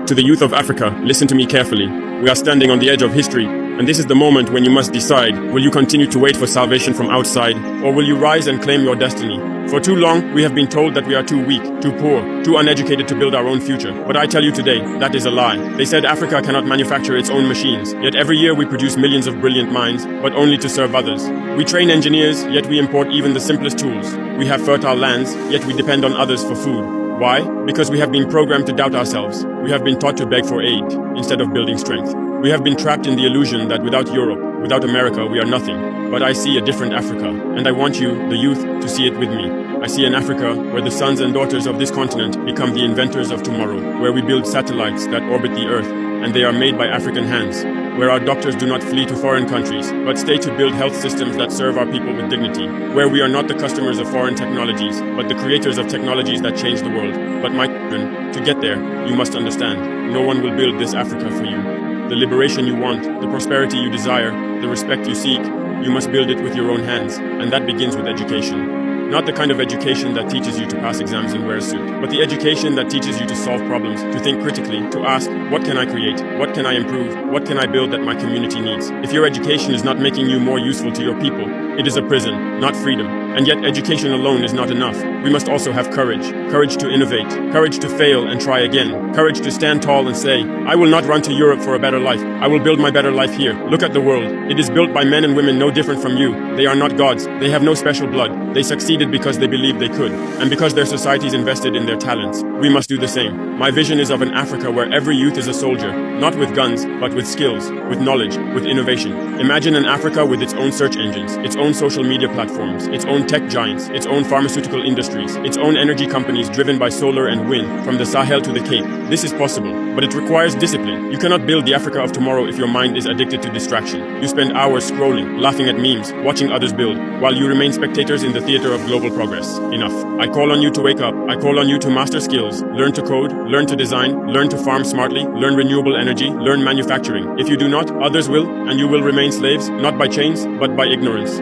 To the youth of Africa, listen to me carefully. We are standing on the edge of history, and this is the moment when you must decide, will you continue to wait for salvation from outside, or will you rise and claim your destiny? For too long, we have been told that we are too weak, too poor, too uneducated to build our own future. But I tell you today, that is a lie. They said Africa cannot manufacture its own machines, yet every year we produce millions of brilliant minds, but only to serve others. We train engineers, yet we import even the simplest tools. We have fertile lands, yet we depend on others for food. Why? Because we have been programmed to doubt ourselves. We have been taught to beg for aid, instead of building strength. We have been trapped in the illusion that without Europe, without America, we are nothing. But I see a different Africa, and I want you, the youth, to see it with me. I see an Africa where the sons and daughters of this continent become the inventors of tomorrow, where we build satellites that orbit the Earth, and they are made by African hands, where our doctors do not flee to foreign countries, but stay to build health systems that serve our people with dignity, where we are not the customers of foreign technologies, but the creators of technologies that change the world. But my children, to get there, you must understand, no one will build this Africa for you. The liberation you want, the prosperity you desire, the respect you seek, you must build it with your own hands, and that begins with education. Not the kind of education that teaches you to pass exams and wear a suit, but the education that teaches you to solve problems, to think critically, to ask, what can I create? What can I improve? What can I build that my community needs? If your education is not making you more useful to your people, it is a prison, not freedom. And yet education alone is not enough. We must also have courage. Courage to innovate. Courage to fail and try again. Courage to stand tall and say, I will not run to Europe for a better life. I will build my better life here. Look at the world. It is built by men and women no different from you. They are not gods. They have no special blood. They succeeded because they believed they could, and because their societies invested in their talents. We must do the same. My vision is of an Africa where every youth is a soldier, not with guns, but with skills, with knowledge, with innovation. Imagine an Africa with its own search engines, its own social media platforms, its own tech giants, its own pharmaceutical industries, its own energy companies driven by solar and wind, from the Sahel to the Cape. This is possible, but it requires discipline. You cannot build the Africa of tomorrow if your mind is addicted to distraction. You spend hours scrolling, laughing at memes, watching others build, while you remain spectators in the theater of global progress. Enough. I call on you to wake up. I call on you to master skills, learn to code, learn to design, learn to farm smartly, learn renewable energy, learn manufacturing. If you do not, others will, and you will remain slaves, not by chains, but by ignorance.